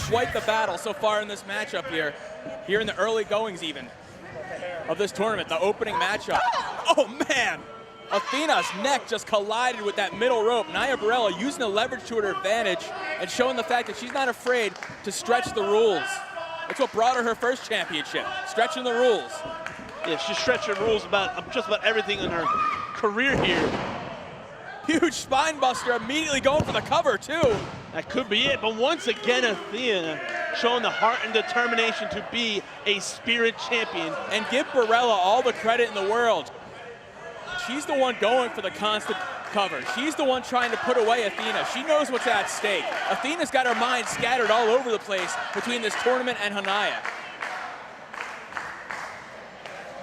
quite the battle so far in this matchup here in the early goings even of this tournament, the opening matchup. Oh man, Athena's neck just collided with that middle rope. Nia Barella using the leverage to her advantage and showing the fact that she's not afraid to stretch the rules. It's what brought her her first championship, stretching the rules. Yeah, she's stretching rules about just about everything in her career here. Huge spine buster, immediately going for the cover too. That could be it, but once again, Athena showing the heart and determination to be a Spirit champion. And give Barella all the credit in the world. She's the one going for the constant cover. She's the one trying to put away Athena. She knows what's at stake. Athena's got her mind scattered all over the place between this tournament and Hania.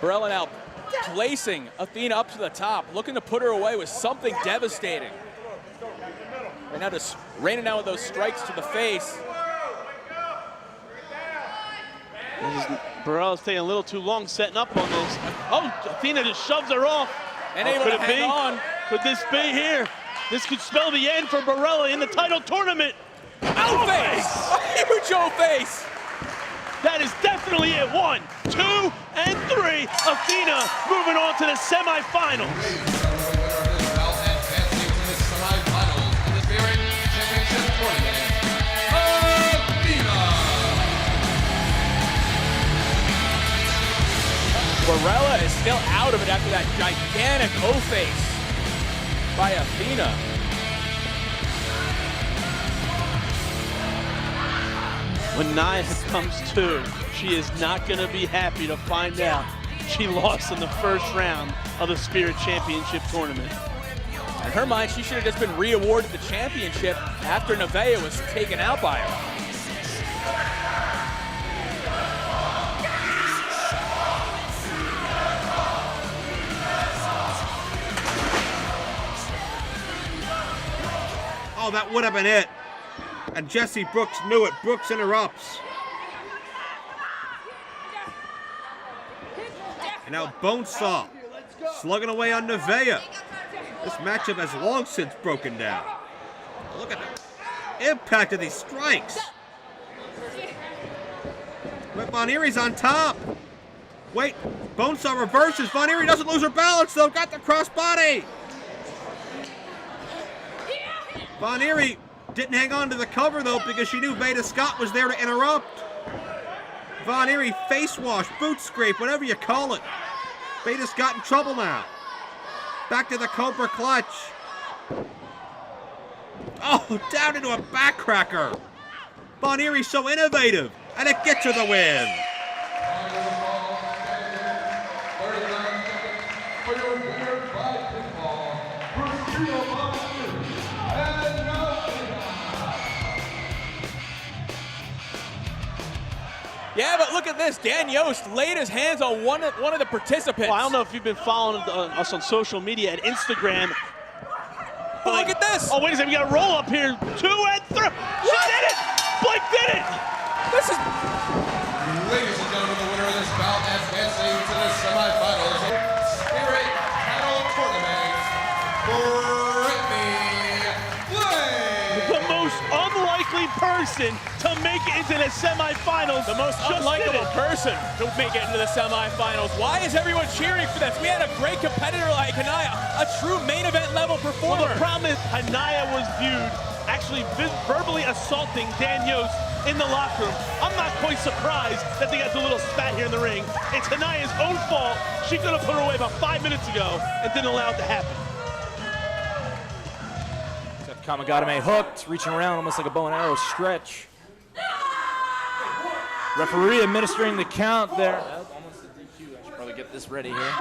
Barella now placing Athena up to the top, looking to put her away with something devastating. Right now just raining down with those strikes to the face. Barella's taking a little too long setting up on this. Oh, Athena just shoves her off. And able to hang on. Could this be here? This could spell the end for Barella in the title tournament. O-face! A huge O-face! That is definitely it. 1, 2, and 3. Athena moving on to the semifinals. Barella is still out of it after that gigantic O-face by Athena. When Nia comes to, she is not going to be happy to find out she lost in the first round of the Spirit Championship tournament. In her mind, she should have just been re-awarded the championship after Nevaeh was taken out by her. Oh, that would have been it. And Jesse Brooks knew it. Brooks interrupts. And now Bonesaw slugging away on Nevaeh. This matchup has long since broken down. Look at the impact of these strikes. But Von Erie's on top. Wait, Bonesaw reverses. Von Erie doesn't lose her balance though. Got the crossbody. Von Erie didn't hang on to the cover though because she knew Veda Scott was there to interrupt. Von Erie face wash, boot scrape, whatever you call it. Veda Scott in trouble now. Back to the Cobra clutch. Oh, down into a backcracker. Von Erie's so innovative, and it gets her the win. Yeah, but look at this. Dan Yost laid his hands on one of the participants. Well, I don't know if you've been following us on social media at Instagram. But look at this. Oh, wait a second. We got a roll up here. 2 and 3. She did it. Blake did it. This is... Ladies and gentlemen, the winner of this bout advancing to the semifinals of Spirit Title Tournament, the most unlikely person to make it into the semifinals. The most unlikable person to make it into the semifinals. Why is everyone cheering for this? We had a great competitor like Hania, a true main event level performer. Well, the problem is Hania was viewed actually verbally assaulting Dan Yost in the locker room. I'm not quite surprised that they got the little spat here in the ring. It's Hania's own fault. She could have put her away about 5 minutes ago and didn't allow it to happen. Kamagatame hooked, reaching around almost like a bow and arrow stretch. Referee administering the count there. Oh, almost a DQ. I should probably get this ready here.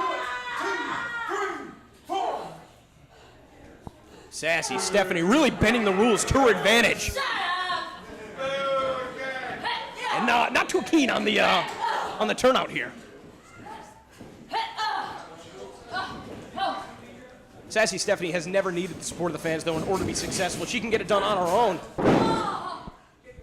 Sassy Stephanie really bending the rules to her advantage. And not too keen on the turnout here. Sassy Stephanie has never needed the support of the fans, though, in order to be successful. She can get it done on her own.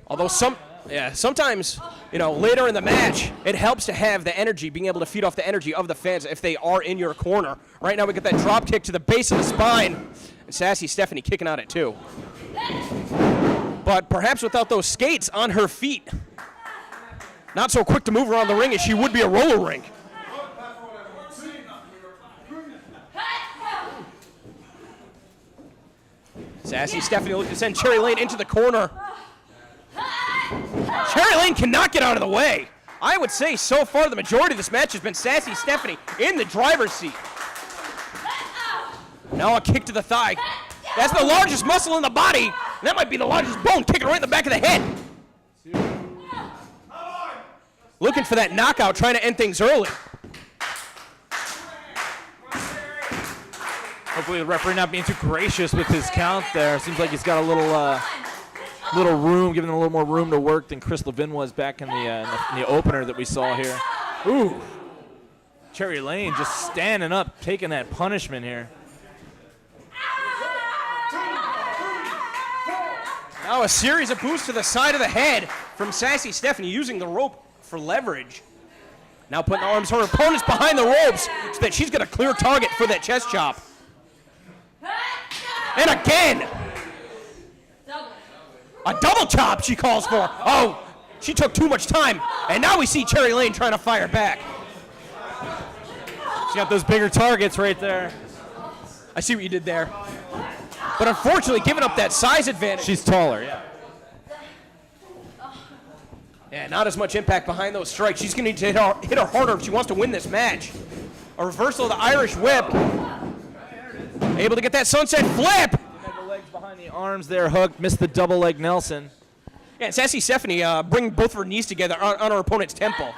Although sometimes, later in the match, it helps to have the energy, being able to feed off the energy of the fans if they are in your corner. Right now, we get that drop kick to the base of the spine, and Sassy Stephanie kicking out at 2. but perhaps without those skates on her feet. Not so quick to move around the ring as she would be a roller rink. Sassy Stephanie looking to send Cherry Lane into the corner. Cherry Lane cannot get out of the way. I would say so far the majority of this match has been Sassy Stephanie in the driver's seat. Now a kick to the thigh. That's the largest muscle in the body. And that might be the largest bone, kicking right in the back of the head. Looking for that knockout, trying to end things early. Hopefully the referee not being too gracious with his count there. Seems like he's got a little room, giving him a little more room to work than Chris Levin was back in the opener that we saw here. Ooh. Cherry Lane just standing up, taking that punishment here. Now a series of boosts to the side of the head from Sassy Stephanie, using the rope for leverage. Now putting the arms of her opponents behind the ropes so that she's got a clear target for that chest chop. And again! A double chop she calls for. Oh, she took too much time. And now we see Cherry Lane trying to fire back. She got those bigger targets right there. I see what you did there. But unfortunately, giving up that size advantage. She's taller, yeah. Yeah, not as much impact behind those strikes. She's going to need to hit her harder if she wants to win this match. A reversal of the Irish whip. Able to get that sunset flip. The legs behind the arms there, hooked. Missed the double leg Nelson. Yeah, and Sassy Stephanie bringing both of her knees together on her opponent's temple.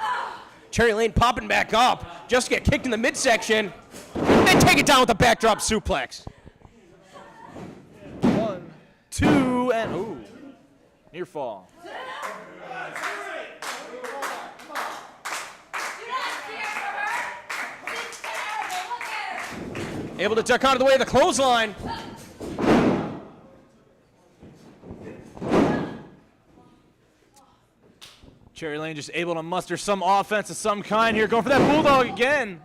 Cherry Lane popping back up. Just get kicked in the midsection. Then take it down with a backdrop suplex. 1, 2, and ooh. Near fall. Able to duck out of the way of the clothesline. Cherry Lane just able to muster some offense of some kind here. Going for that bulldog again.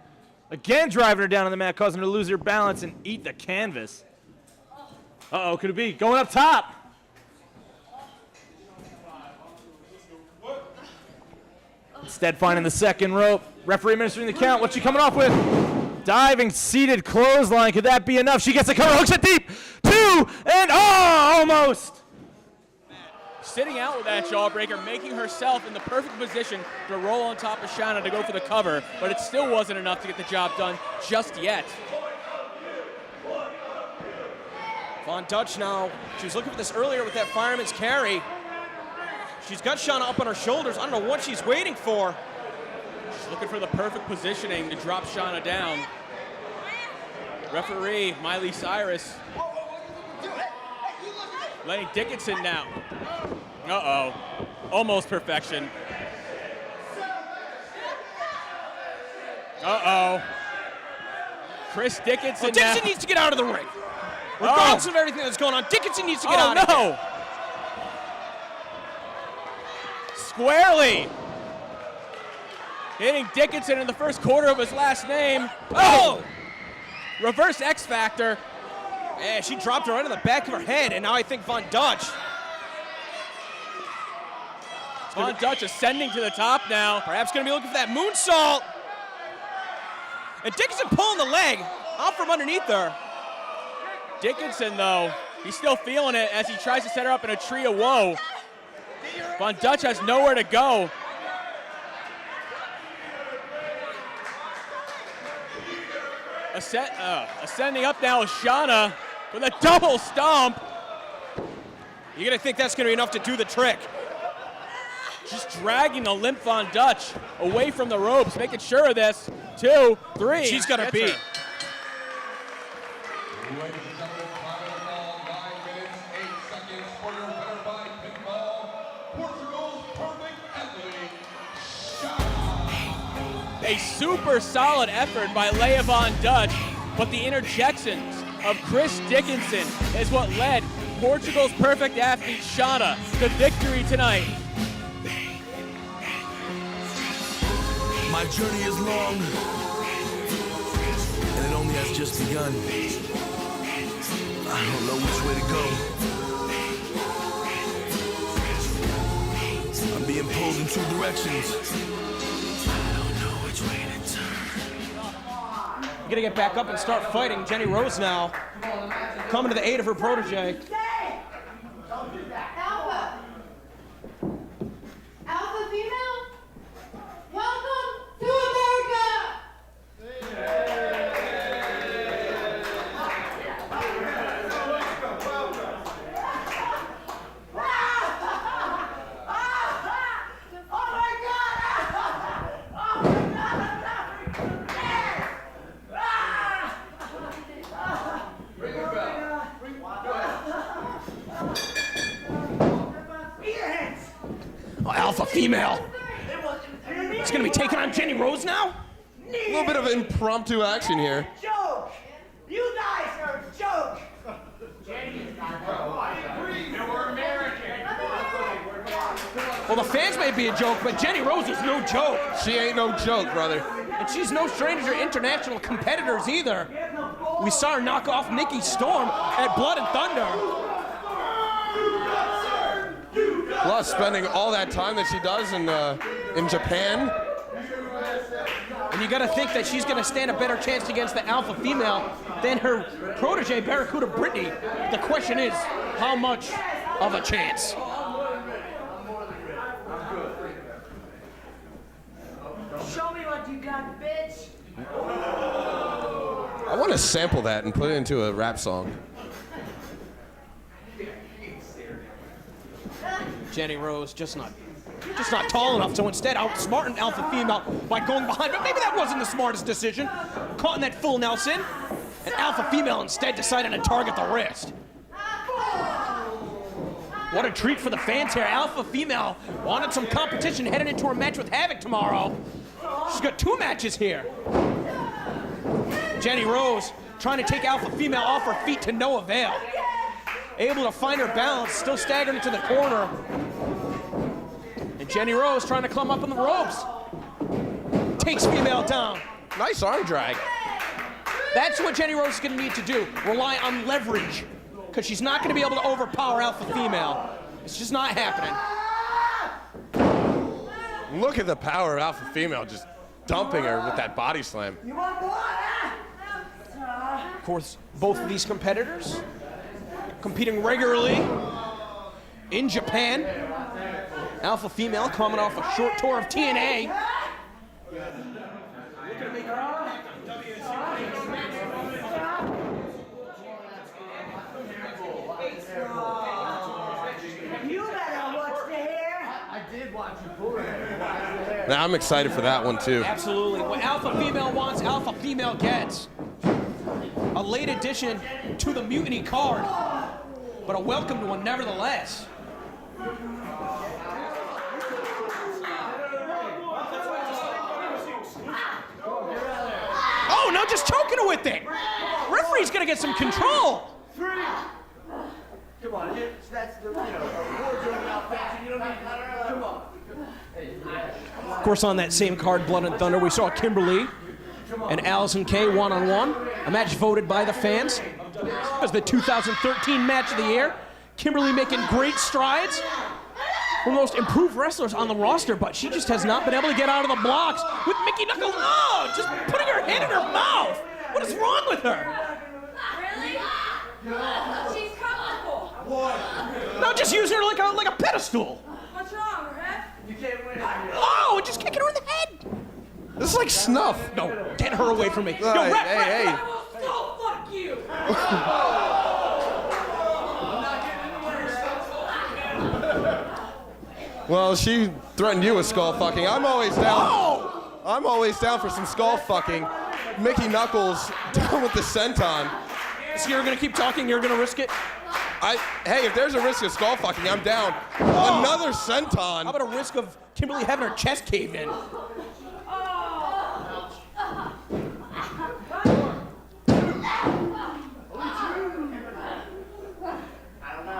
Again driving her down on the mat, causing her to lose her balance and eat the canvas. Uh-oh, could it be? Going up top. Instead finding the second rope. Referee administering the count. What's she coming off with? Diving, seated clothesline. Could that be enough? She gets a cover, hooks it deep. 2, and almost. Sitting out with that jawbreaker, making herself in the perfect position to roll on top of Shanna to go for the cover, but it still wasn't enough to get the job done just yet. Von Dutch now. She was looking for this earlier with that fireman's carry. She's got Shanna up on her shoulders. I don't know what she's waiting for. She's looking for the perfect positioning to drop Shanna down. Referee Miley Cyrus. Lenny Dickinson now. Uh-oh. Almost perfection. Uh-oh. Chris Dickinson now. Dickinson needs to get out of the ring. Regardless of everything that's going on, Dickinson needs to get out of here. Squarely. Hitting Dickinson in the first quarter of his last name. Oh! Reverse X Factor. Yeah, she dropped her right on the back of her head, and now I think Von Dutch. Von Dutch ascending to the top now. Perhaps going to be looking for that moonsault. And Dickinson pulling the leg out from underneath her. Dickinson, though, he's still feeling it as he tries to set her up in a tree of woe. Von Dutch has nowhere to go. Ascending up now is Shanna with a double stomp. You're going to think that's going to be enough to do the trick. Just dragging the limp Von Dutch away from the ropes, making sure of this. 2, 3. She's got to beat. A super solid effort by Leva Von Dutch, but the interjections of Chris Dickinson is what led Portugal's perfect athlete, Shanna, to victory tonight. My journey is long, and it only has just begun. I don't know which way to go. in two directions. I don't know which way to turn. Gonna get back up and start fighting. Jenny Rose now coming to the aid of her protege. Alpha. Alpha female. Welcome to America. Alpha female. It's gonna be taking on Jenny Rose now? A little bit of impromptu action here. Joke! You guys are a joke! Well, the fans may be a joke, but Jenny Rose is no joke. She ain't no joke, brother. And she's no stranger to international competitors either. We saw her knock off Nikki Storm at Blood and Thunder. Plus, spending all that time that she does in Japan. And you gotta think that she's gonna stand a better chance against the alpha female than her protege, Barracuda Brittany. The question is, how much of a chance? Show me what you got, bitch! I want to sample that and put it into a rap song. Jenny Rose just not tall enough, so instead outsmarting alpha female by going behind. But maybe that wasn't the smartest decision. Caught in that full Nelson, and alpha female instead decided to target the wrist. What a treat for the fans here. Alpha female wanted some competition heading into her match with Havoc tomorrow. She's got 2 matches here. Jenny Rose trying to take alpha female off her feet to no avail. Able to find her balance, still staggering into the corner. And Jenny Rose trying to climb up on the ropes. Takes female down. Nice arm drag. That's what Jenny Rose is going to need to do. Rely on leverage. Because she's not going to be able to overpower alpha female. It's just not happening. Look at the power of alpha female just dumping her with that body slam. You want more? Of course, both of these competitors competing regularly in Japan. Alpha female coming off a short tour of TNA. You better watch the hair! I did watch you pull it. Now I'm excited for that one too. Absolutely. What alpha female wants, alpha female gets. A late addition to the Mutiny card, but a welcome one nevertheless. Oh, no, just choking her with it. Referee's gonna get some control. Come on, that's the, wardrobe malfunction. You don't need to, come on. Of course, on that same card, Blood and Thunder, we saw Kimberlee and Allysin Kay one-on-one, a match voted by the fans. It was the 2013 match of the year. Kimberlee making great strides. One of the most improved wrestlers on the roster, but she just has not been able to get out of the blocks with Mickey Knuckles. Oh, just putting her hand in her mouth. What is wrong with her? Really? She's comical. No, just using her like a pedestal. What's wrong, Ref? You can't win. Oh, just kicking her in the head. This is like snuff. No, get her away from me. Yo, Hey, ref. hey. I will still fuck you. Well, she threatened you with skull fucking. I'm always down. I'm always down for some skull fucking. Mickey Knuckles down with the senton. So you're gonna keep talking? You're gonna risk it? Hey, if there's a risk of skull fucking, I'm down. Another senton. How about a risk of Kimberlee having her chest cave in?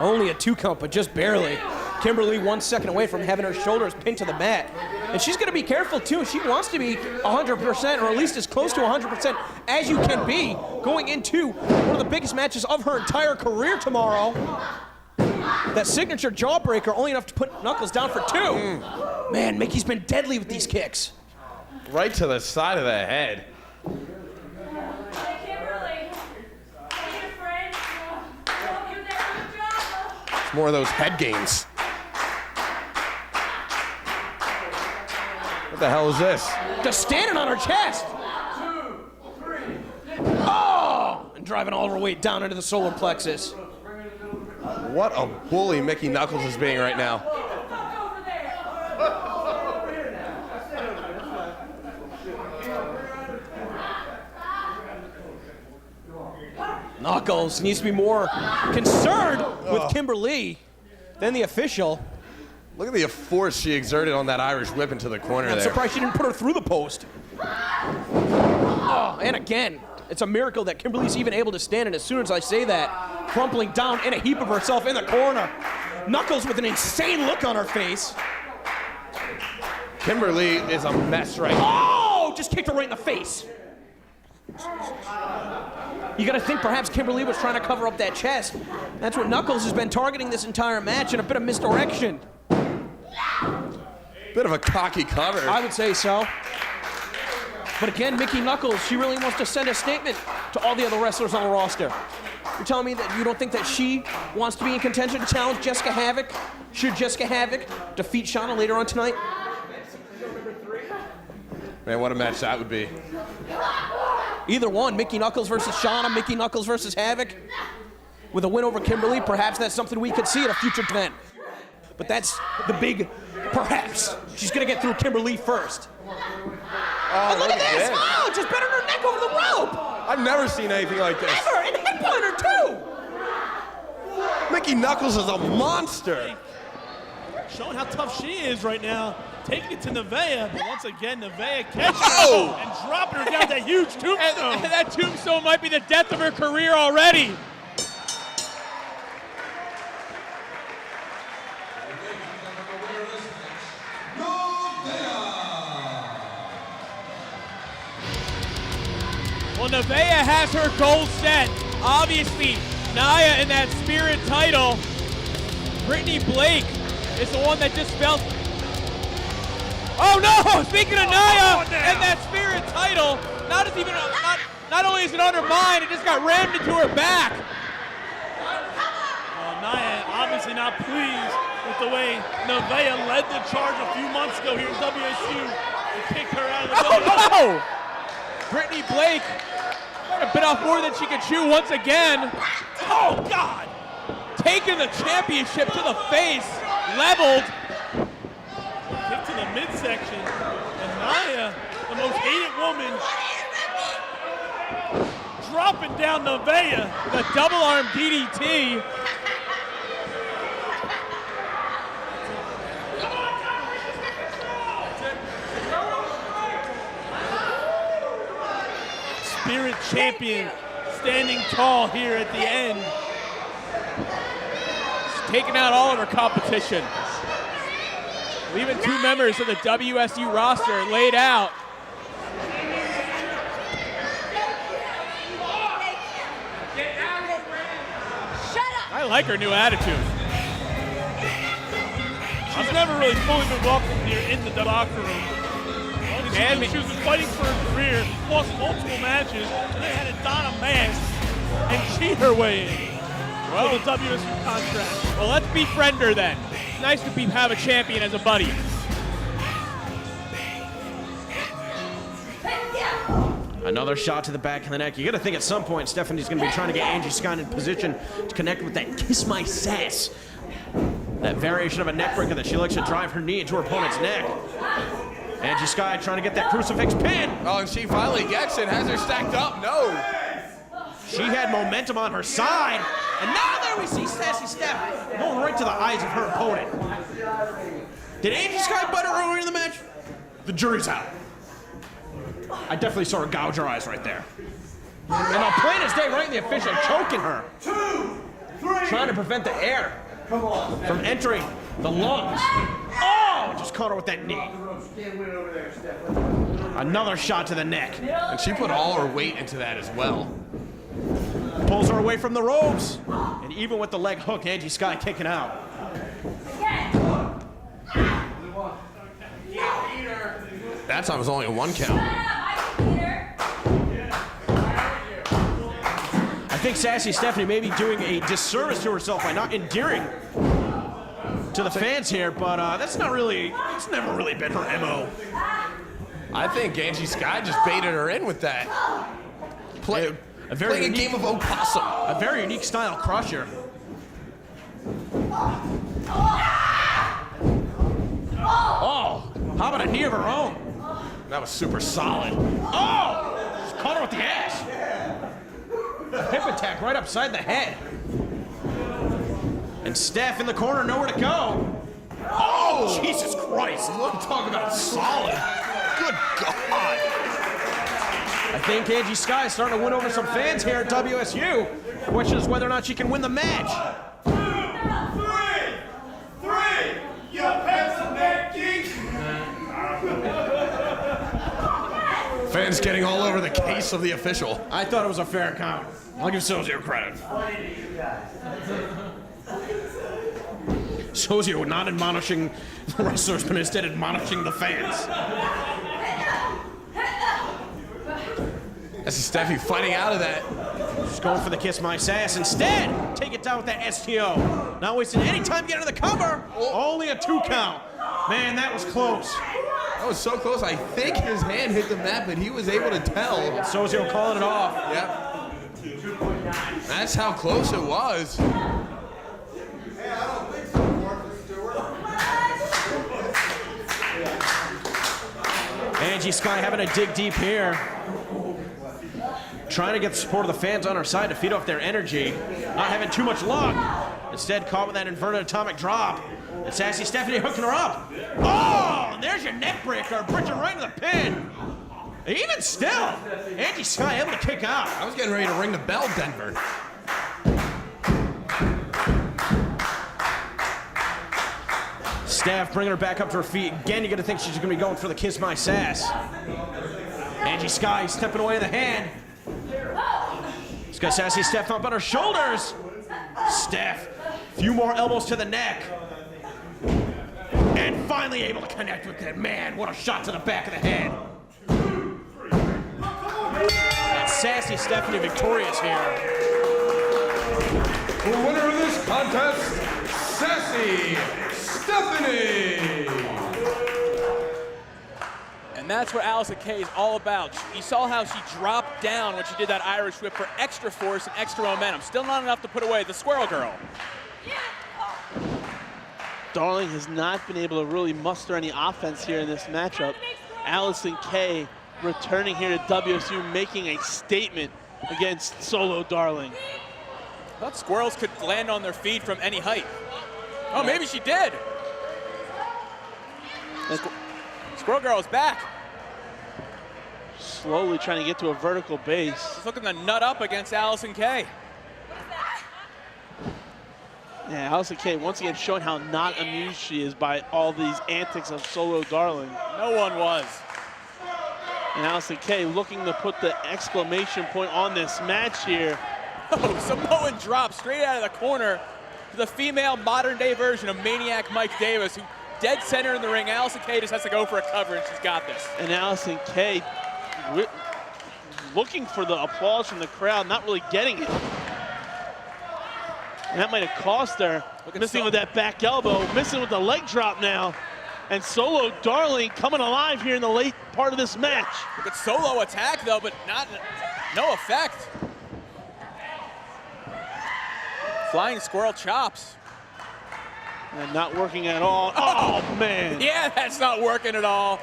Only a 2 count, but just barely. Kimberlee 1 second away from having her shoulders pinned to the mat. And she's going to be careful, too. She wants to be 100%, or at least as close to 100% as you can be, going into one of the biggest matches of her entire career tomorrow. That signature jawbreaker, only enough to put Knuckles down for 2. Man, Mickey's been deadly with these kicks. Right to the side of the head. Hey, Kimberlee. Hey, your friend. Hope you're there for the job. It's more of those head games. What the hell is this? Just standing on her chest. 2, 3. Oh! And driving all her weight down into the solar plexus. What a bully Mickey Knuckles is being right now. Fuck over there. Knuckles needs to be more concerned with Kimberlee than the official. Look at the force she exerted on that Irish whip into the corner I'm there. surprised she didn't put her through the post. Oh, and again, it's a miracle that Kimberlee's even able to stand, and as soon as I say that, crumpling down in a heap of herself in the corner. Knuckles with an insane look on her face. Kimberlee is a mess right now. Oh, just kicked her right in the face. You gotta think perhaps Kimberlee was trying to cover up that chest. That's what Knuckles has been targeting this entire match, and a bit of misdirection. Bit of a cocky cover. I would say so. But again, Mickey Knuckles, she really wants to send a statement to all the other wrestlers on the roster. You're telling me that you don't think that she wants to be in contention to challenge Jessica Havoc? Should Jessica Havoc defeat Shauna later on tonight? Man, what a match that would be. Either one, Mickey Knuckles versus Shauna, Mickey Knuckles versus Havoc. With a win over Kimberlee, perhaps that's something we could see at a future event. But that's the big perhaps. She's gonna get through Kimberlee first. Oh, Look at this! Oh, just bent her neck over the rope! I've never seen anything like this. Ever! And headbutt her too! Mickey Knuckles is a monster. Showing how tough she is right now. Taking it to Nevaeh, but once again, Nevaeh catching Oh! her and dropping her down that huge tombstone. And that tombstone might be the death of her career already. Well, Nevaeh has her goal set. Obviously, Nia in that Spirit title. Brittany Blake is the one that just felt. Oh no! Speaking of Nia and that Spirit title, not only is it undermined, it just got rammed into her back. Nia obviously not pleased with the way Nevaeh led the charge a few months ago here in WSU and kicked her out of the building. Oh no! Brittany Blake might have bit off more than she could chew once again. Oh God! Taking the championship to the face, leveled. Kick to the midsection, and Nia, the most hated woman, dropping down Nevaeh. The double arm DDT. Spirit champion standing tall here at the end. She's taking out all of her competition. Leaving 2 members of the WSU roster laid out. I like her new attitude. She's never really fully been welcomed here in the locker room. She was fighting for her career, lost multiple matches, and then had to don a mask and cheat her way in. Well, the WSU contract. Well, let's befriend her then. It's nice to have a champion as a buddy. Another shot to the back of the neck. You got to think at some point Stephanie's going to be trying to get Angie Scott in position to connect with that kiss my sass. That variation of a neck breaker that she likes to drive her knee into her opponent's neck. Angie Sky trying to get that crucifix pin. Oh, and she finally gets it. Has her stacked up. No. She had momentum on her side. And now there we see Sassy Steph going right to the eyes of her opponent. Did Angie Sky butt her earlier in the match? The jury's out. I definitely saw her gouge her eyes right there. And on plain as day, right in the official, choking her. 2, 3. Trying to prevent the air from entering the lungs. Oh, just caught her with that knee. Another shot to the neck. And she put all her weight into that as well. Pulls her her away from the ropes. And even with the leg hook, Angie Sky kicking out. That time was only a 1 count. I think Sassy Stephanie may be doing a disservice to herself by not endearing to the fans here, but that's not really, it's never really been her MO. I think Angie Sky just baited her in with that. Playing a game of opossum. A very unique style crusher. Oh, how about a knee of her own? That was super solid. Oh, just caught her with the ass. A hip attack right upside the head. And Steph in the corner, nowhere to go. Oh, Jesus Christ. Look, talk about solid. Good God. I think Angie Sky is starting to win over some fans here at WSU. Question is whether or not she can win the match. 2, 3, you pencil neck geek. Fans getting all over the case of the official. I thought it was a fair count. I'll give Sozio credit. Sozio not admonishing the wrestlers, but instead admonishing the fans. That's Steffi fighting out of that. Just going for the kiss my sass. Instead, take it down with that STO. Not wasting any time getting to the cover. Only a 2 count. Man, that was close. That was so close. I think his hand hit the mat, but he was able to tell. Sozio calling it off. Yep. That's how close it was. Angie Sky having to dig deep here. Trying to get the support of the fans on her side to feed off their energy. Not having too much luck. Instead, caught with that inverted atomic drop. And Sassy Stephanie hooking her up. Oh, and there's your neck breaker. Bridging right to the pin. Even still, Angie Sky able to kick out. I was getting ready to ring the bell, Denver. Steph bringing her back up to her feet. Again, you got to think she's going to be going for the kiss my sass. Angie Sky stepping away in the hand. She's got Sassy Steph up on her shoulders. Steph, few more elbows to the neck. And finally able to connect with that. Man, what a shot to the back of the head. And Sassy Stephanie victorious here. The winner of this contest, Sassy Stephanie. And that's what Allysin Kay is all about. You saw how she dropped down when she did that Irish whip for extra force and extra momentum. Still not enough to put away the Squirrel Girl. Darling has not been able to really muster any offense here in this matchup. Allysin Kay returning here to WSU, making a statement against Solo Darling. I thought squirrels could land on their feet from any height. Oh, maybe she did. Squirrel Girl is back. Slowly trying to get to a vertical base. She's looking to nut up against Allysin Kay. Yeah, Allysin Kay once again showing how not amused she is by all these antics of Solo Darling. No one was. And Allysin Kay looking to put the exclamation point on this match here. Oh, Samoan drop straight out of the corner to the female modern-day version of Maniac Mike Davis, who dead center in the ring. Allysin Kay just has to go for a cover, and she's got this. And Allysin Kay looking for the applause from the crowd, not really getting it. And that might have cost her. Missing with that back elbow, missing with the leg drop now. And Solo Darling coming alive here in the late part of this match. Look at Solo attack, though, but no effect. Flying squirrel chops. And not working at all. Oh, man. Yeah, that's not working at all.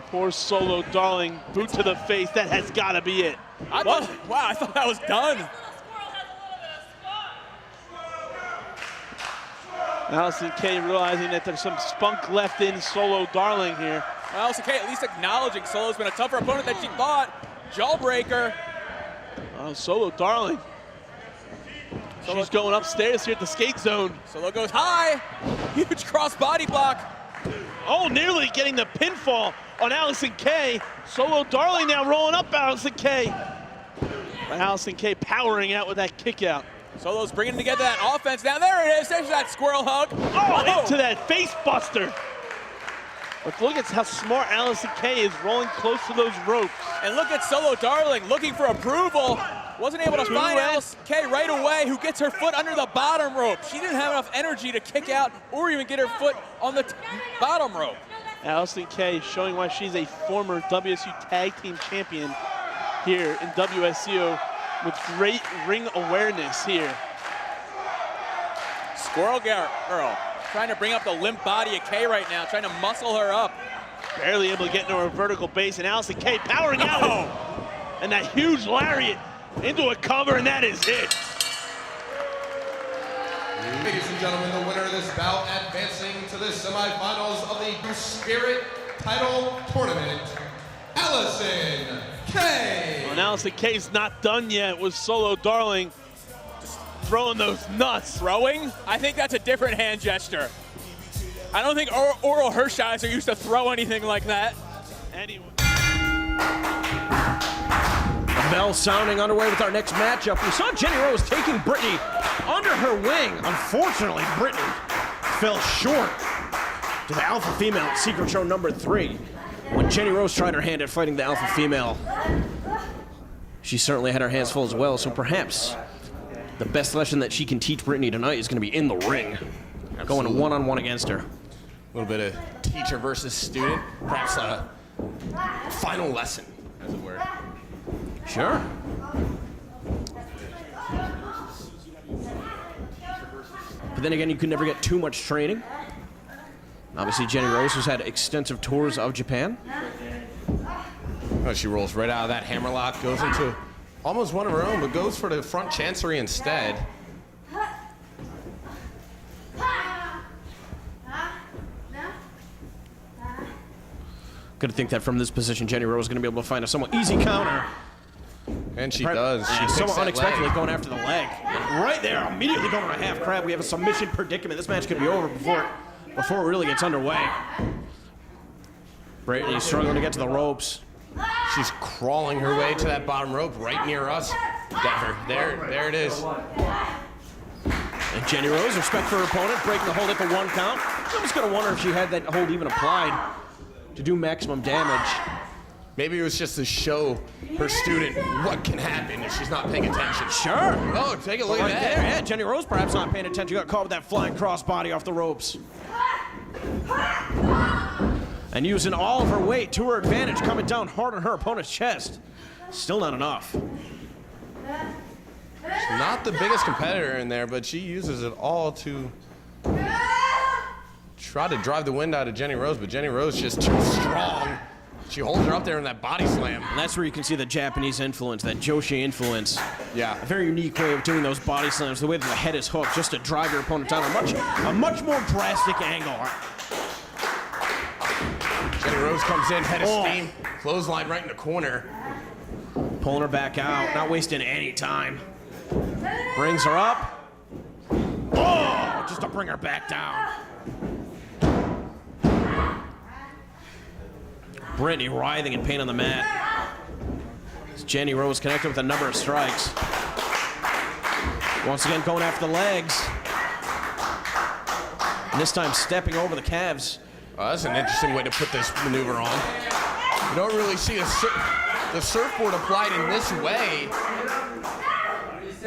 Poor Solo Darling, boot to the face. That has got to be it. Wow, I thought that was done. Allysin Kay realizing that there's some spunk left in Solo Darling here. Well, Allysin Kay at least acknowledging Solo's been a tougher opponent than she thought. Jawbreaker. Oh, Solo Darling. She's going upstairs here at the skate zone. Solo goes high. Huge cross body block. Oh, nearly getting the pinfall on Allysin Kay. Solo Darling now rolling up Allysin Kay. Allysin Kay powering out with that kick out. Solo's bringing together that offense. Now there it is. There's that squirrel hug. Oh, into that face buster. But look at how smart Allysin Kay is rolling close to those ropes. And look at Solo Darling looking for approval. Wasn't able to find Allysin Kay right away, who gets her foot under the bottom rope. She didn't have enough energy to kick out or even get her foot on the bottom rope. Allysin Kay showing why she's a former WSU Tag Team Champion here in WSU with great ring awareness here. Squirrel Girl trying to bring up the limp body of Kay right now, trying to muscle her up. Barely able to get into her vertical base, and Allysin Kay powering out. And that huge lariat into a cover, and that is it. Ladies and gentlemen, the winner of this bout advancing to the semifinals of the Spirit Title Tournament, Allysin Kay. And Allysin Kay's not done yet with Solo Darling throwing those nuts. Throwing? I think that's a different hand gesture. I don't think Oral Hershiser used to throw anything like that. Anyway. The bell sounding underway with our next matchup. We saw Jenny Rose taking Brittany under her wing. Unfortunately, Brittany fell short to the alpha female Secret Show number 3. When Jenny Rose tried her hand at fighting the alpha female, she certainly had her hands full as well, so perhaps the best lesson that she can teach Brittany tonight is going to be in the ring. Absolutely. Going one-on-one against her. A little bit of teacher versus student, perhaps a final lesson, as it were. Sure. But then again, you could never get too much training. Obviously, Jenny Rose has had extensive tours of Japan. Oh, she rolls right out of that hammerlock, goes into almost one of her own, but goes for the front chancery instead. Gonna think that from this position, Jenny Rose is gonna be able to find a somewhat easy counter. And she does. She picks somewhat that unexpectedly leg. going after the leg. And right there, immediately going on a half crab. We have a submission predicament. This match could be over before it really gets underway. Brittany's struggling to get to the ropes. She's crawling her way to that bottom rope right near us. Denver. There it is. And Jenny Rose, respect for her opponent, breaking the hold at the 1 count. I was gonna wonder if she had that hold even applied to do maximum damage. Maybe it was just to show her student what can happen if she's not paying attention. Sure. Oh, take a look Right at that. there, yeah. Jenny Rose perhaps not paying attention. Got caught with that flying crossbody off the ropes. And using all of her weight to her advantage, coming down hard on her opponent's chest. Still not enough. She's not the biggest competitor in there, but she uses it all to try to drive the wind out of Jenny Rose, but Jenny Rose just too strong. She holds her up there in that body slam. And that's where you can see the Japanese influence, that Joshi influence. Yeah. A very unique way of doing those body slams, the way that the head is hooked, just to drive your opponent down a much more drastic angle. Jenny Rose comes in, head of steam, clothesline right in the corner. Pulling her back out, not wasting any time. Brings her up. Oh, just to bring her back down. Brittany writhing in pain on the mat. As Jenny Rose connected with a number of strikes. Once again going after the legs. And this time stepping over the calves. Oh, that's an interesting way to put this maneuver on. You don't really see the surfboard applied in this way.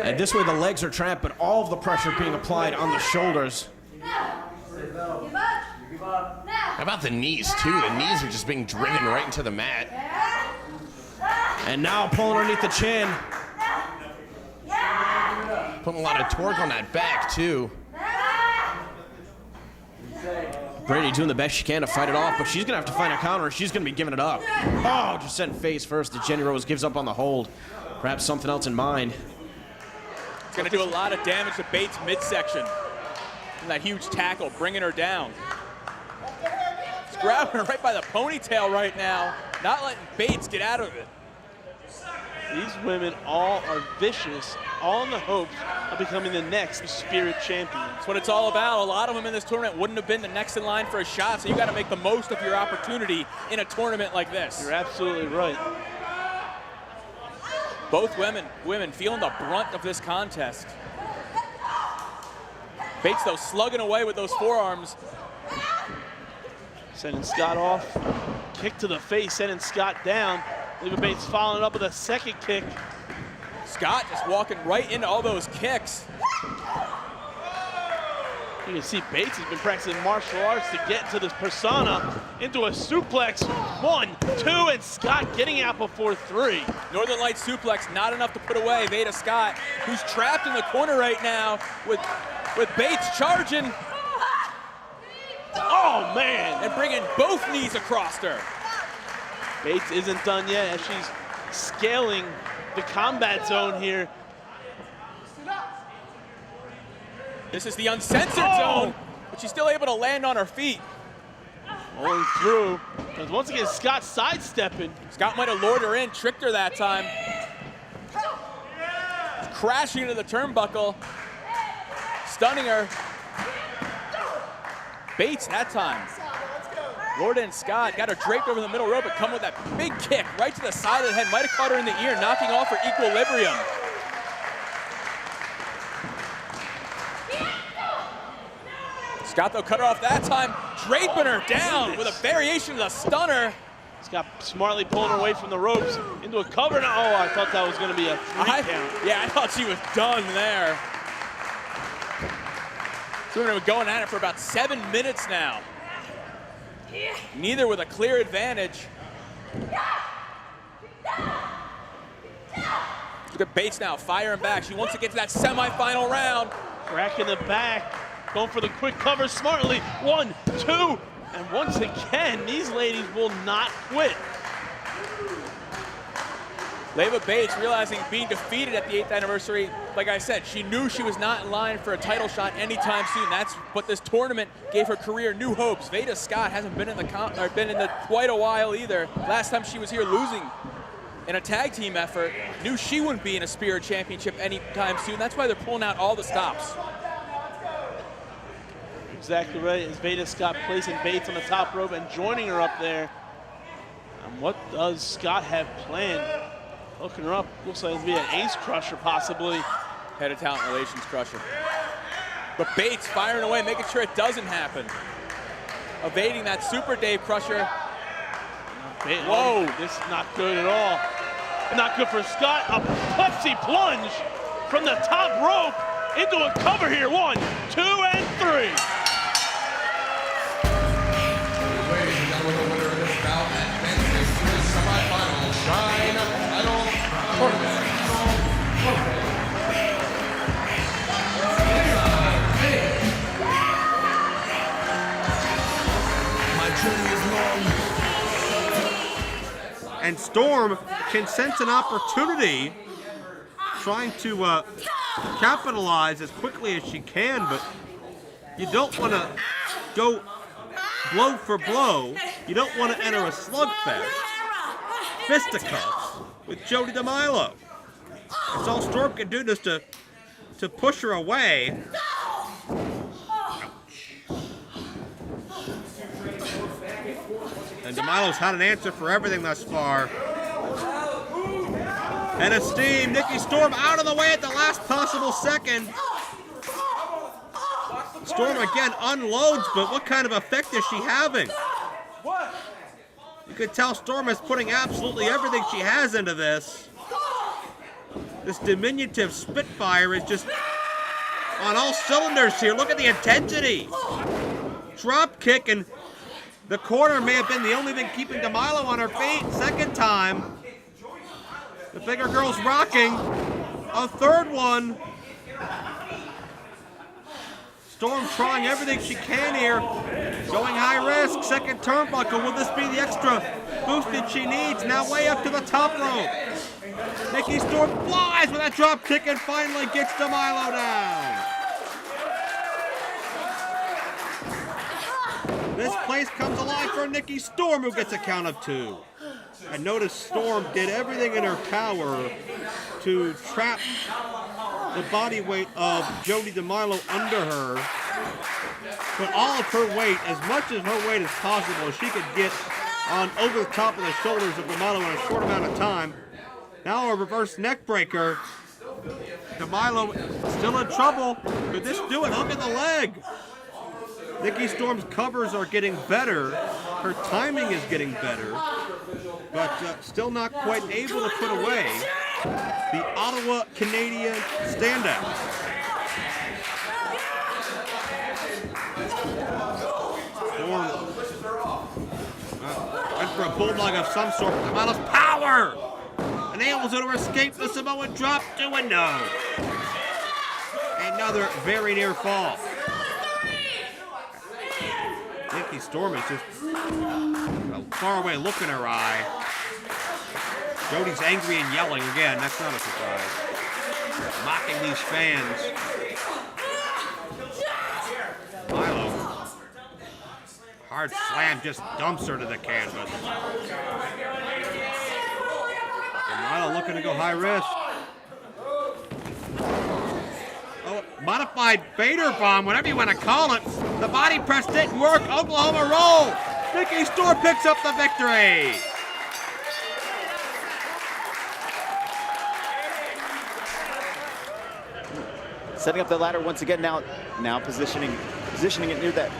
And this way the legs are trapped, but all of the pressure being applied on the shoulders. How about the knees, too? The knees are just being driven right into the mat. And now pulling underneath the chin. Putting a lot of torque on that back, too. Brittany doing the best she can to fight it off, but she's going to have to find a counter. She's going to be giving it up. Oh, just sent face first as Jenny Rose gives up on the hold. Perhaps something else in mind. It's going to do a lot of damage to Bates' midsection. And that huge tackle, bringing her down. He's grabbing her right by the ponytail right now, not letting Bates get out of it. These women all are vicious, all in the hopes of becoming the next Spirit champions. That's what it's all about. A lot of them in this tournament wouldn't have been the next in line for a shot, so you got to make the most of your opportunity in a tournament like this. You're absolutely right. Both women feeling the brunt of this contest. Bates, though, slugging away with those forearms. Sending Scott off. Kick to the face, sending Scott down. Leva Bates following up with a second kick. Scott just walking right into all those kicks. You can see Bates has been practicing martial arts to get into this persona, into a suplex. 1, 2, and Scott getting out before 3. Northern Light suplex, not enough to put away Veda Scott, who's trapped in the corner right now with Bates charging. Oh, man! And bringing both knees across her. Bates isn't done yet as she's scaling the combat zone here. This is the uncensored zone, but she's still able to land on her feet. Rolling through. And once again, Scott sidestepping. Scott might have lured her in, tricked her that time. Crashing into the turnbuckle, stunning her. Bates that time. Lured in Scott, got her draped over the middle rope, but come with that big kick right to the side of the head. Might have caught her in the ear, knocking off her equilibrium. Scott, though, cut her off that time, draping her down with a variation of the stunner. Scott smartly pulling her away from the ropes into a cover. Oh, I thought that was going to be a 3 count. Yeah, I thought she was done there. So we're going at it for about 7 minutes now. Neither with a clear advantage. Look at Bates now, firing back. She wants to get to that semifinal round. Crack in the back. Going for the quick cover smartly. 1, 2, and once again, these ladies will not quit. Leva Bates realizing being defeated at the 8th anniversary, like I said, she knew she was not in line for a title shot anytime soon. That's what this tournament gave her career new hopes. Veda Scott hasn't been in the quite a while either. Last time she was here losing in a tag team effort, knew she wouldn't be in a Spirit Championship anytime soon. That's why they're pulling out all the stops. Exactly right, as Veda Scott placing Bates on the top rope and joining her up there. And what does Scott have planned? Hooking her up, looks like it'll be an ace crusher possibly. Head of talent relations crusher. But Bates firing away, making sure it doesn't happen. Evading that Super Dave crusher. Whoa, this is not good at all. Not good for Scott. A Pepsi plunge from the top rope into a cover here. 1, 2, and 3. Ladies and gentlemen, the winner of this bout advances to the semifinals. Shine Title Tournament. My journey is long. And Storm can sense an opportunity, trying to capitalize as quickly as she can, but you don't want to go blow for blow. You don't want to enter a slugfest, fisticuffs with Jody DeMilo. That's all Storm can do, just to push her away. And DeMilo's had an answer for everything thus far. And a steam, Nikki Storm out of the way at the last possible second. Storm again unloads, but what kind of effect is she having? You could tell Storm is putting absolutely everything she has into this. This diminutive Spitfire is just on all cylinders here. Look at the intensity. Drop kick, and the corner may have been the only thing keeping DeMilo on her feet. Second time. The bigger girl's rocking. A third one. Storm trying everything she can here. Going high risk. Second turnbuckle. Will this be the extra boost that she needs? Now way up to the top rope. Nikki Storm flies with that drop kick and finally gets DeMilo down. This place comes alive for Nikki Storm, who gets a count of 2. I noticed Storm did everything in her power to trap the body weight of Jody DeMilo under her. But all of her weight, as much of her weight as possible, she could get on over the top of the shoulders of DeMilo in a short amount of time. Now a reverse neck breaker. DeMilo still in trouble. Could this do it? Look at the leg. Nikki Storm's covers are getting better. Her timing is getting better. But still not quite able to put away the Ottawa Canadian standout. Storm went for a bulldog of some sort. DeMilo's power! And able to escape the Samoan drop to a no. Another very near fall. Nikki Storm is just a far away look in her eye. Jody's angry and yelling again. That's not a surprise. Mocking these fans. Milo. Hard slam just dumps her to the canvas. Milo looking to go high risk. Oh, modified Vader bomb, whatever you want to call it. The body press didn't work. Oklahoma roll. Nikki Storm picks up the victory. Setting up the ladder once again. Now positioning it near that.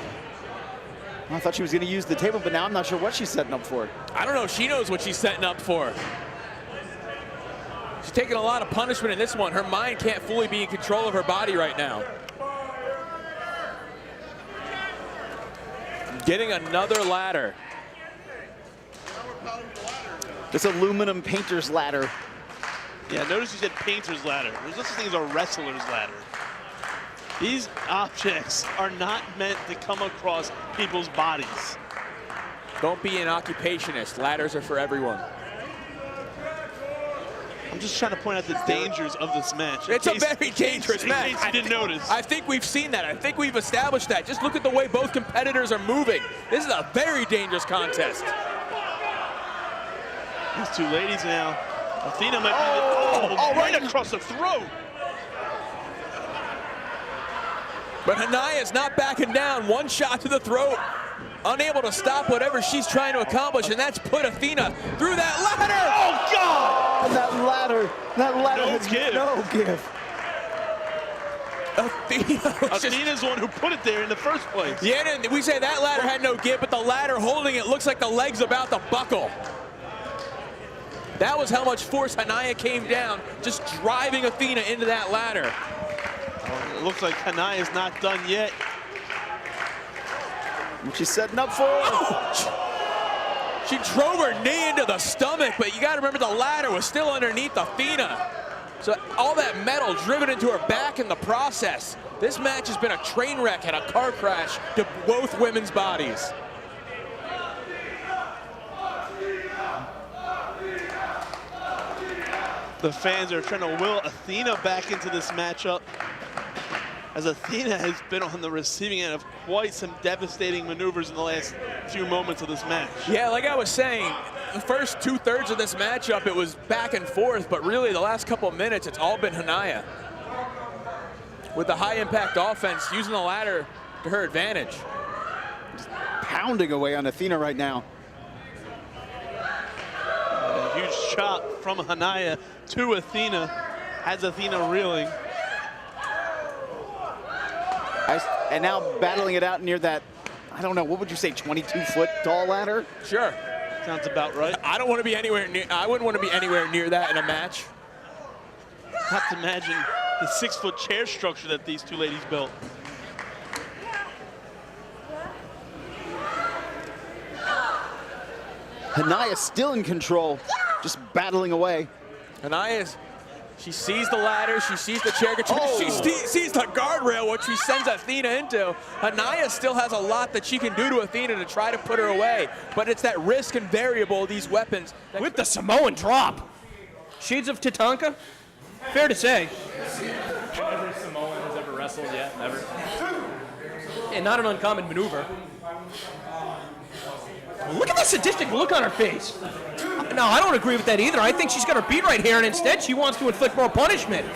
I thought she was going to use the table, but now I'm not sure what she's setting up for. I don't know. She knows what she's setting up for. She's taking a lot of punishment in this one. Her mind can't fully be in control of her body right now. Getting another ladder. This aluminum painter's ladder. Yeah, notice you said painter's ladder. There's such a thing as a wrestler's ladder. These objects are not meant to come across people's bodies. Don't be an occupationist. Ladders are for everyone. I'm just trying to point out the dangers of this match. It's a very dangerous match. In case you didn't notice. I think we've seen that. I think we've established that. Just look at the way both competitors are moving. This is a very dangerous contest. These two ladies now. Athena might be right across the throat. But Hania's not backing down. One shot to the throat. Unable to stop whatever she's trying to accomplish, and that's put Athena through that ladder. Oh, God! And that ladder has no give. Athena's the one who put it there in the first place. Yeah, and we say that ladder had no give, but the ladder holding it looks like the leg's about to buckle. That was how much force Hania came down, just driving Athena into that ladder. It looks like Hania's not done yet. What she's setting up for. She drove her knee into the stomach, but you got to remember the ladder was still underneath Athena. So all that metal driven into her back in the process. This match has been a train wreck and a car crash to both women's bodies. The fans are trying to will Athena back into this matchup, as Athena has been on the receiving end of quite some devastating maneuvers in the last few moments of this match. Yeah, like I was saying, the first 2/3 of this matchup, it was back and forth, but really the last couple of minutes, it's all been Hania. With the high impact offense, using the ladder to her advantage. Just pounding away on Athena right now. A huge chop from Hania to Athena, has Athena reeling. And now battling it out near that, I don't know, what would you say, 22-foot tall ladder? Sure. Sounds about right. I don't want to be anywhere near, I wouldn't want to be anywhere near that in a match. Have to imagine the 6-foot chair structure that these two ladies built. Hania still in control, just battling away. Hania, she sees the ladder, she sees the chair, she sees the guardrail, which she sends Athena into. Hania still has a lot that she can do to Athena to try to put her away, but it's that risk and variable of these weapons. With the Samoan drop. Shades of Tatanka? Fair to say. Every Samoan has ever wrestled yet, ever. And not an uncommon maneuver. Look at the sadistic look on her face. No, I don't agree with that either. I think she's got her beat right here, and instead she wants to inflict more punishment.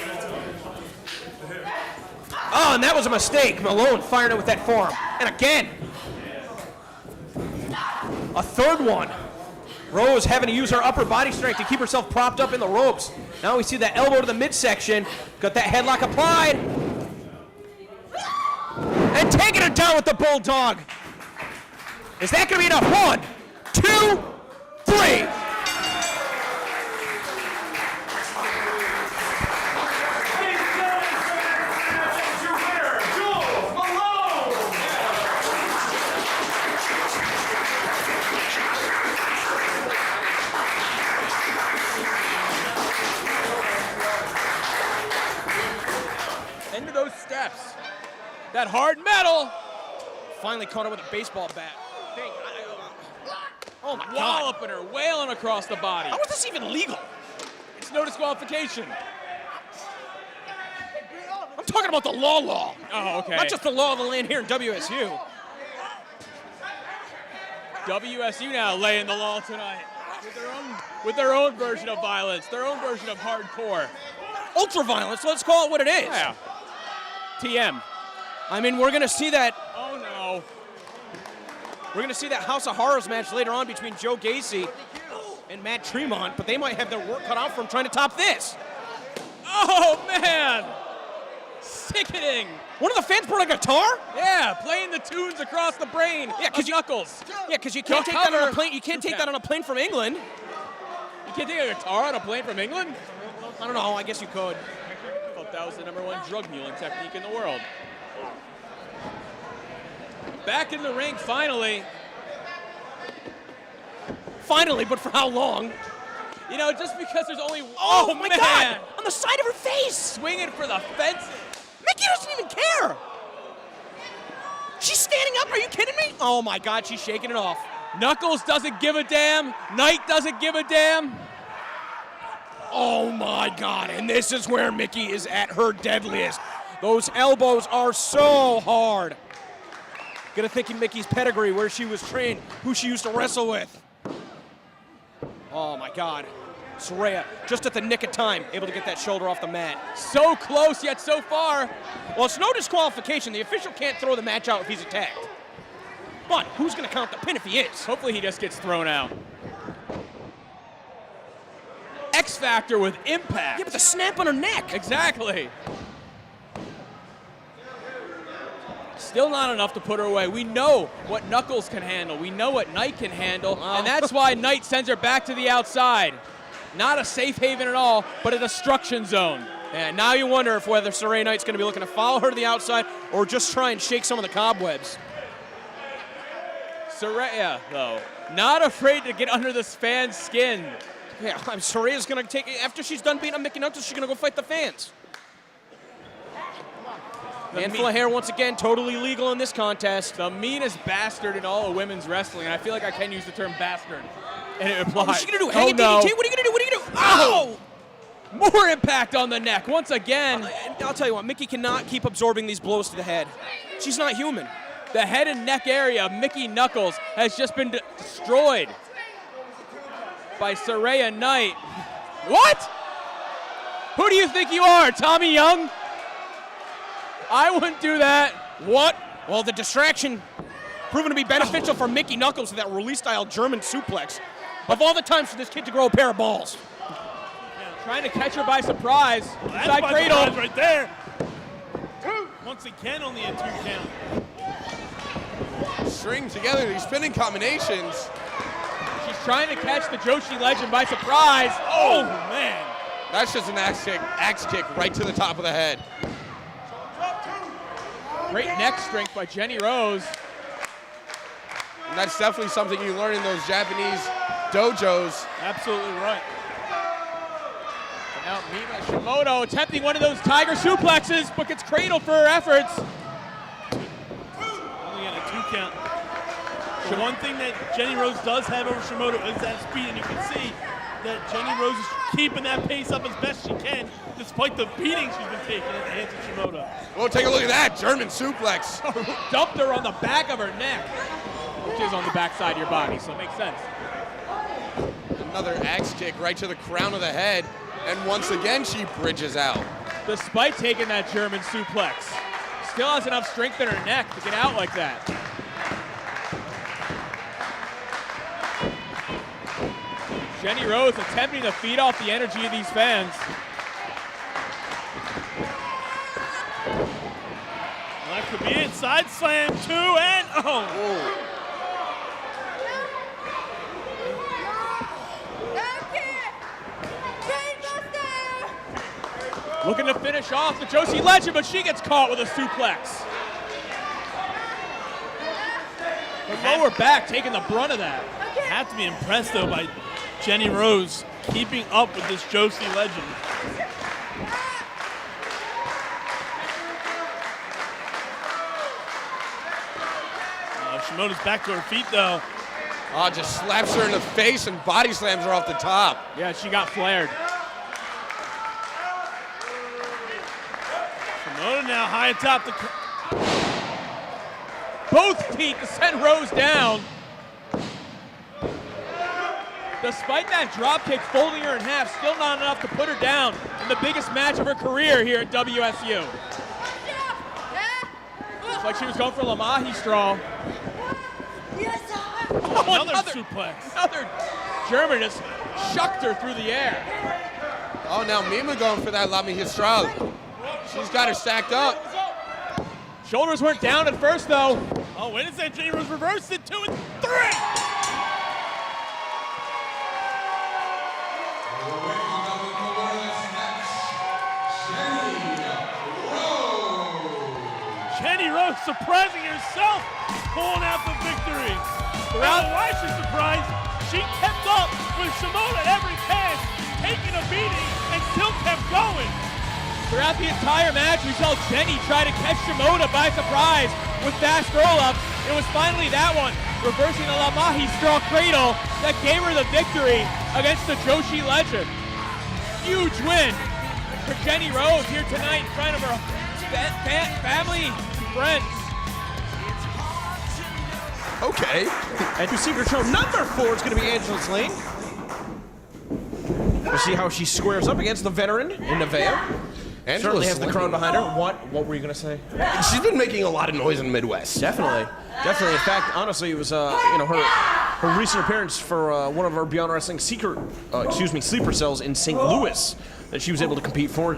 Oh, and that was a mistake. Malone firing it with that forearm. And again. A third one. Rose having to use her upper body strength to keep herself propped up in the ropes. Now we see that elbow to the midsection. Got that headlock applied. And taking her down with the bulldog. Is that going to be enough? 1, 2, 3. Into those steps. That hard metal. Finally caught her with a baseball bat. Oh my God. Walloping her, wailing across the body. How is this even legal? It's no disqualification. I'm talking about the law. Oh, okay. Not just the law of the land here in WSU. WSU now laying the law tonight with their own version of violence, their own version of hardcore. Ultra-violence, let's call it what it is. Yeah. TM. I mean, we're going to see that. Oh, no. We're going to see that House of Horrors match later on between Joe Gacy and Matt Tremont, but they might have their work cut out for them trying to top this. Oh, man. Sickening. One of the fans brought a guitar? Yeah, playing the tunes across the brain. Yeah, because Knuckles. Yeah, because you can't take that on a plane. You can't take that on a plane from England. You can't take a guitar on a plane from England? I don't know. I guess you could. I thought that was the #1 drug muling technique in the world. Back in the ring, finally. Finally, but for how long? You know, just because there's only Oh my man. God! On the side of her face! Swinging for the fences. Mickey doesn't even care! She's standing up, are you kidding me? Oh my God, she's shaking it off. Knuckles doesn't give a damn. Knight doesn't give a damn. Oh my God, and this is where Mickey is at her deadliest. Those elbows are so hard. Gonna think in Mickey's pedigree, where she was trained, who she used to wrestle with. Oh my God. Saraya, just at the nick of time, able to get that shoulder off the mat. So close, yet so far. Well, it's no disqualification. The official can't throw the match out if he's attacked. But who's gonna count the pin if he is? Hopefully he just gets thrown out. X Factor with impact. Yeah, but the snap on her neck. Exactly. Still not enough to put her away. We know what Knuckles can handle. We know what Knight can handle. And that's why Knight sends her back to the outside. Not a safe haven at all, but a destruction zone. And now you wonder if whether Saraya Knight's going to be looking to follow her to the outside or just try and shake some of the cobwebs. Saraya, though, not afraid to get under this fan's skin. Yeah, Saraya's going to take it. After she's done beating up Mickey Knuckles, she's going to go fight the fans. Handful of hair once again, totally legal in this contest. The meanest bastard in all of women's wrestling, and I feel like I can use the term bastard. And it applies. What's she gonna do? Hang it, DDT? What are you gonna do? What are you gonna do? Oh! More impact on the neck once again. I'll tell you what, Mickey cannot keep absorbing these blows to the head. She's not human. The head and neck area of Mickey Knuckles has just been destroyed by Saraya Knight. What? Who do you think you are, Tommy Young? I wouldn't do that. What? Well, the distraction proven to be beneficial for Mickey Knuckles with that release-style German suplex. Of all the times for this kid to grow a pair of balls. Trying to catch her by surprise. That's Side by cradle. surprise right there. Once again, only a 2 count. String together these spinning combinations. She's trying to catch the Joshi legend by surprise. Oh, man. That's just an axe kick right to the top of the head. Great neck strength by Jenny Rose. And that's definitely something you learn in those Japanese dojos. Absolutely right. Now Mima Shimoda attempting one of those tiger suplexes, but gets cradled for her efforts. Only in a 2 count. The one thing that Jenny Rose does have over Shimoda is that speed, and you can see that Jenny Rose is keeping that pace up as best she can, despite the beating she's been taking at the hands of Shimoda. Oh, take a look at that German suplex. Dumped her on the back of her neck, which is on the backside of your body, so it makes sense. Another axe kick right to the crown of the head, and once again she bridges out. Despite taking that German suplex, still has enough strength in her neck to get out like that. Jenny Rose attempting to feed off the energy of these fans. Well, that could be it. Side slam, 2, and oh. Looking to finish off the Joshi Legend, but she gets caught with a suplex. The lower back taking the brunt of that. Have to be impressed, though, by Jenny Rose keeping up with this Joshi Legend. Shimoda's back to her feet, though. Oh, just slaps her in the face and body slams her off the top. Yeah, she got flared. Shimoda now high atop the... Both feet to send Rose down. Despite that drop kick folding her in half, still not enough to put her down in the biggest match of her career here at WSU. Looks like she was going for La Mahi straw. Oh, another suplex. Another German just shucked her through the air. Oh, now Mima going for that Lami Histral. She's got her stacked up. Shoulders weren't down at first, though. Oh, wait a second. Jenny Rose reversed it. 2 and 3. Jenny Rose surprising herself, pulling out the victory. I don't know why she's surprised. She kept up with Shimoda at every pass, taking a beating, and still kept going. Throughout the entire match, we saw Jenny try to catch Shimoda by surprise with fast roll-ups. It was finally that one, reversing the La Mahi straw cradle, that gave her the victory against the Joshi Legend. Huge win for Jenny Rose here tonight in front of her family and friends. Okay. And to secret show number 4 is going to be Angela Slane. We'll see how she squares up against the veteran in Nevaeh. Certainly has the crown behind her. What were you going to say? She's been making a lot of noise in the Midwest. Definitely. Definitely. In fact, honestly, it was her recent appearance for one of our Beyond Wrestling sleeper cells in St. Louis that she was able to compete for.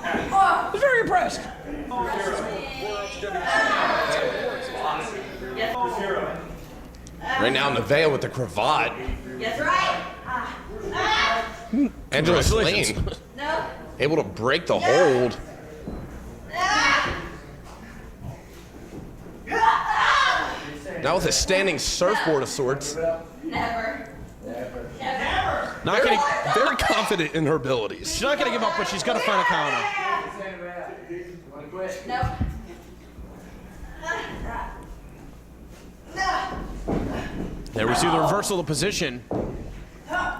I was very impressed. Right now, Nevaeh with the cravat. That's right. Angela Slane No. able to break the hold. Now with a standing surfboard of sorts. Never. Not getting Very confident in her abilities. She's not going to give up, but she's got to find a counter. Nope. There we see the reversal of the position. Now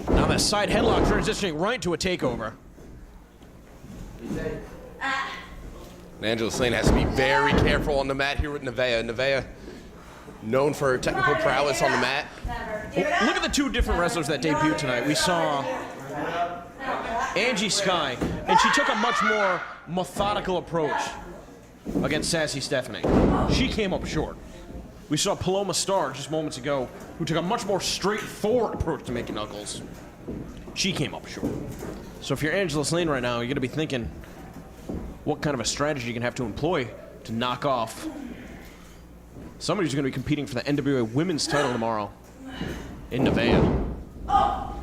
that side headlock transitioning right to a takeover. Angela Slane has to be very careful on the mat here with Nevaeh. Nevaeh, known for her technical prowess on the mat. Well, look at the 2 different wrestlers that debuted tonight. We saw Angie Sky, and she took a much more methodical approach against Sassy Stephanie. She came up short. We saw Paloma Star just moments ago, who took a much more straightforward approach to making knuckles. She came up short. So if you're Angela Slane right now, you're going to be thinking what kind of a strategy you can have to employ to knock off somebody who's going to be competing for the NWA Women's title tomorrow in Nevaeh. Of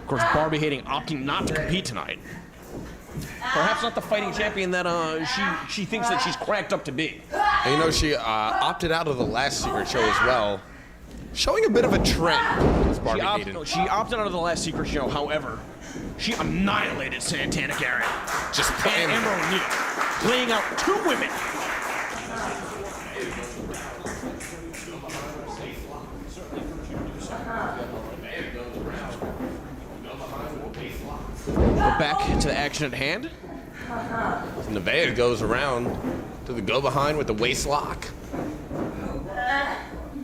course, Barbie Hayden opting not to compete tonight. Perhaps not the fighting champion that she thinks that she's cracked up to be. And you know, she opted out of the last secret show as well. Showing a bit of a trend with Barbie Hayden. She opted out of the last secret show, however, she annihilated Santana Garrett. Just And Amber O'Neal, playing out 2 women. We're back to the action at hand. Nevaeh goes around to the go-behind with the waist lock.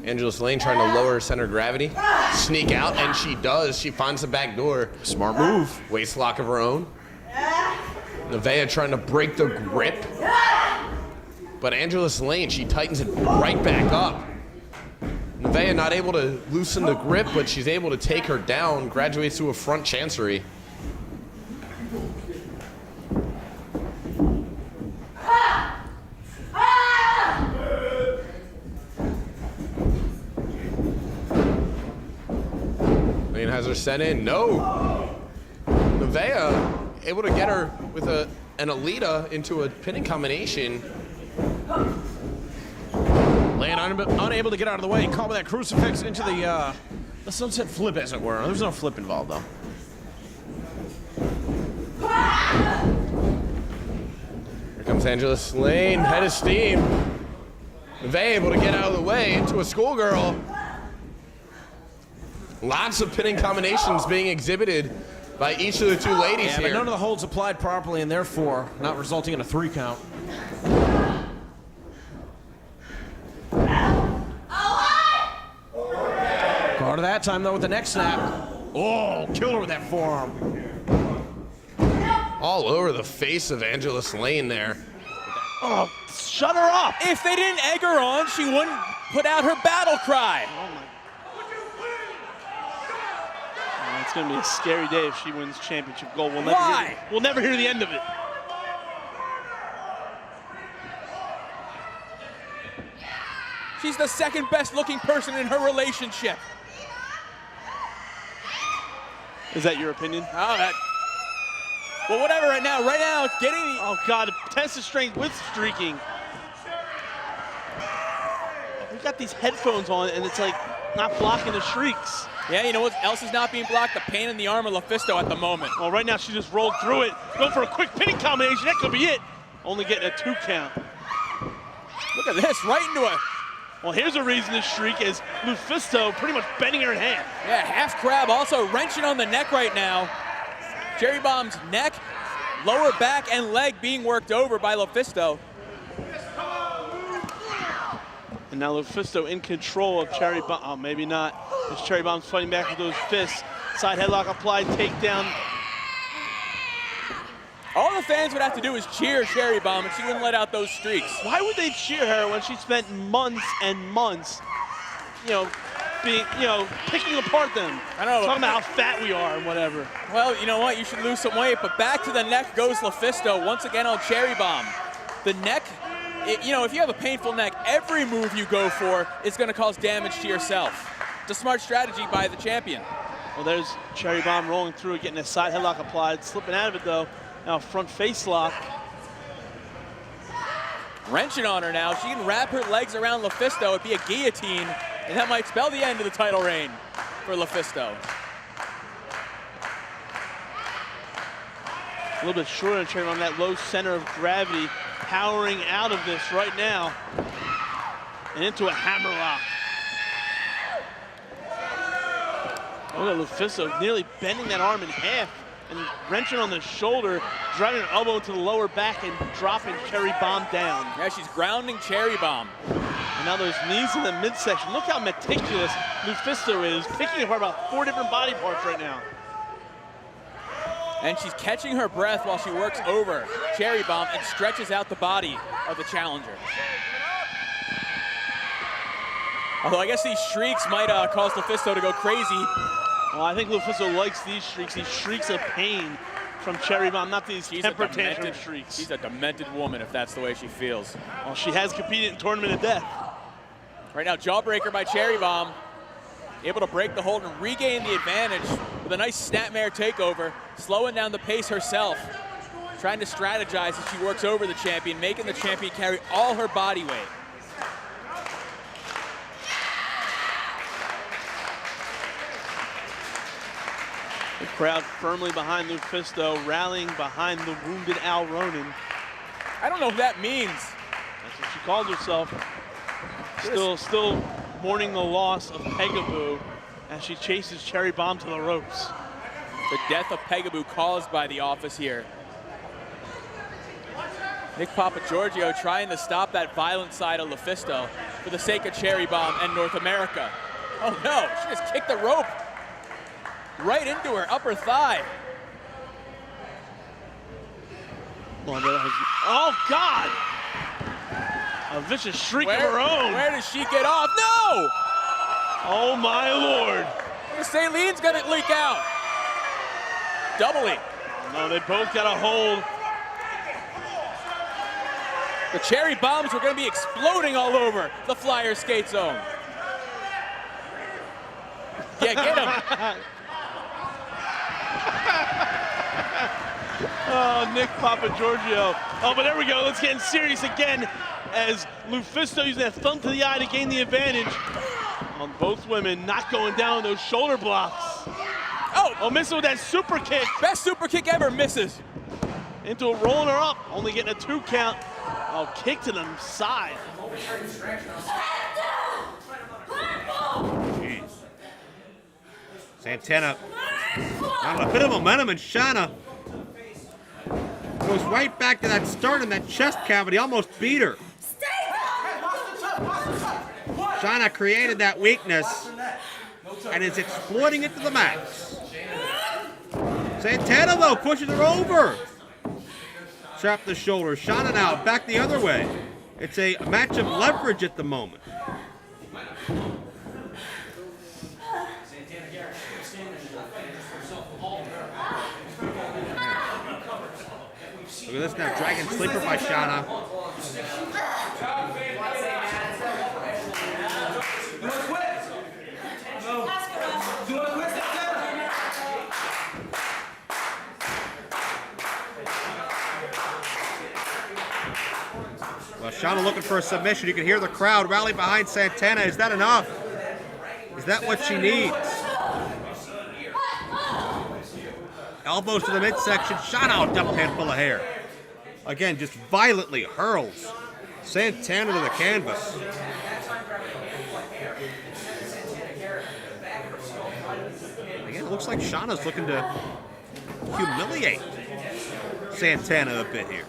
Angela Slane trying to lower her center of gravity. Sneak out, and she does. She finds the back door. Smart move. Waist lock of her own. Nevaeh trying to break the grip. But Angela Slane, she tightens it right back up. Veda not able to loosen the grip, but she's able to take her down, graduates to a front chancery. Lane has her sent in. No! Veda able to get her with an Alita into a pinning combination. Lane unable to get out of the way. Call with that crucifix into the sunset flip, as it were. There's no flip involved, though. Here comes Allysin Lane, head of steam. Veda able to get out of the way into a schoolgirl. Lots of pinning combinations being exhibited by each of the two ladies Yeah, here. but none of the holds applied properly, and therefore not resulting in a 3 count. Caught her that time, though, with the neck snap. Oh, killed her with that forearm. All over the face of Allysin Lane there. Oh, shut her up. If they didn't egg her on, she wouldn't put out her battle cry. It's going to be a scary day if she wins championship gold. Why? We'll never hear the end of it. She's the second best looking person in her relationship. Is that your opinion? Oh, well, whatever right now. Right now, it's getting the... Oh, God, test of strength with streaking. We got these headphones on, and it's like not blocking the shrieks. Yeah, you know what else is not being blocked? The pain in the arm of Lufisto at the moment. Well, right now she just rolled through it. Go for a quick pinning combination. That could be it. Only getting a 2 count. Look at this, right into it. Well, here's a reason to shriek is Lufisto pretty much bending her in half. Yeah, half crab, also wrenching on the neck right now. Cherry Bomb's neck, lower back, and leg being worked over by Lufisto. And now Lufisto in control of Cherry Bomb. Oh, maybe not. As Cherry Bomb's fighting back with those fists. Side headlock applied, takedown. All the fans would have to do is cheer Cherry Bomb, and she wouldn't let out those streaks. Why would they cheer her when she spent months and months, picking apart them? I don't know. Talking about how fat we are and whatever. Well, you know what? You should lose some weight, but back to the neck goes Lufisto once again on Cherry Bomb. The neck, if you have a painful neck, every move you go for is going to cause damage to yourself. It's a smart strategy by the champion. Well, there's Cherry Bomb rolling through it, getting a side headlock applied, slipping out of it though. Now front face lock. Wrenching on her now. She can wrap her legs around Lufisto. It'd be a guillotine, and that might spell the end of the title reign for Lufisto. A little bit short on Cherry Bomb, that low center of gravity, powering out of this right now. And into a hammerlock. Look at Lufisto nearly bending that arm in half and wrenching on the shoulder, driving her elbow to the lower back and dropping Cherry Bomb down. Yeah, she's grounding Cherry Bomb. And now those knees in the midsection. Look how meticulous Lufisto is, picking apart about 4 different body parts right now. And she's catching her breath while she works over Cherry Bomb and stretches out the body of the challenger. Although I guess these shrieks might cause Lufisto to go crazy. Well, I think Lufisto likes these shrieks of pain from Cherry Bomb, not these temper tantrum shrieks. She's a demented woman if that's the way she feels. Well, she has competed in Tournament of Death. Right now, jawbreaker by Cherry Bomb. Able to break the hold and regain the advantage with a nice snapmare takeover, slowing down the pace herself. Trying to strategize as she works over the champion, making the champion carry all her body weight. The crowd firmly behind Lufisto, rallying behind the wounded Al Ronan. I don't know what that means. That's what she called herself. Still mourning the loss of Pegaboo as she chases Cherry Bomb to the ropes. The death of Pegaboo caused by the office here. Nick Papagiorgio trying to stop that violent side of Lufisto for the sake of Cherry Bomb and North America. Oh no, she just kicked the rope right into her upper thigh. Oh God! A vicious shriek of her own. Where does she get off? No! Oh my Lord. The saleen's gonna leak out. Doubling. No, they both got a hold. The cherry bombs were gonna be exploding all over the Flyer skate zone. Yeah, get him. Oh, Nick Papa Giorgio. Oh, but there we go. Let's get serious again as Lufisto using that thumb to the eye to gain the advantage on both women, not going down those shoulder blocks. Oh, missing with that super kick. Best super kick ever, misses. Into it, rolling her up, only getting a 2 count. Oh, kick to the side. Jeez. Santana got a bit of momentum, and Shana goes right back to that sternum, that chest cavity, almost beat her. Shana created that weakness and is exploiting it to the max. Santana, though, pushes her over. Trap the shoulder. Shana now back the other way. It's a match of leverage at the moment. Look at this now, Dragon Sleeper by Shana. Well, Shana looking for a submission. You can hear the crowd rally behind Santana. Is that enough? Is that what she needs? Elbows to the midsection. Shana, a double handful of hair. Again, just violently hurls Santana to the canvas. Again, it looks like Shana's looking to humiliate Santana a bit here.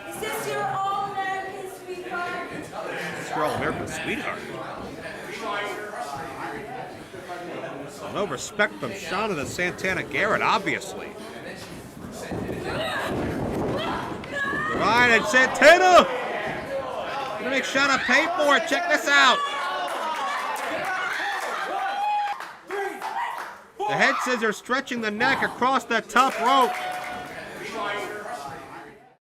Is this your all-American sweetheart? It's your all-American sweetheart. No respect from Shana to Santana Garrett, obviously. Right, and Santana gonna make Shana pay for it. Check this out. The head scissors stretching the neck across the top rope.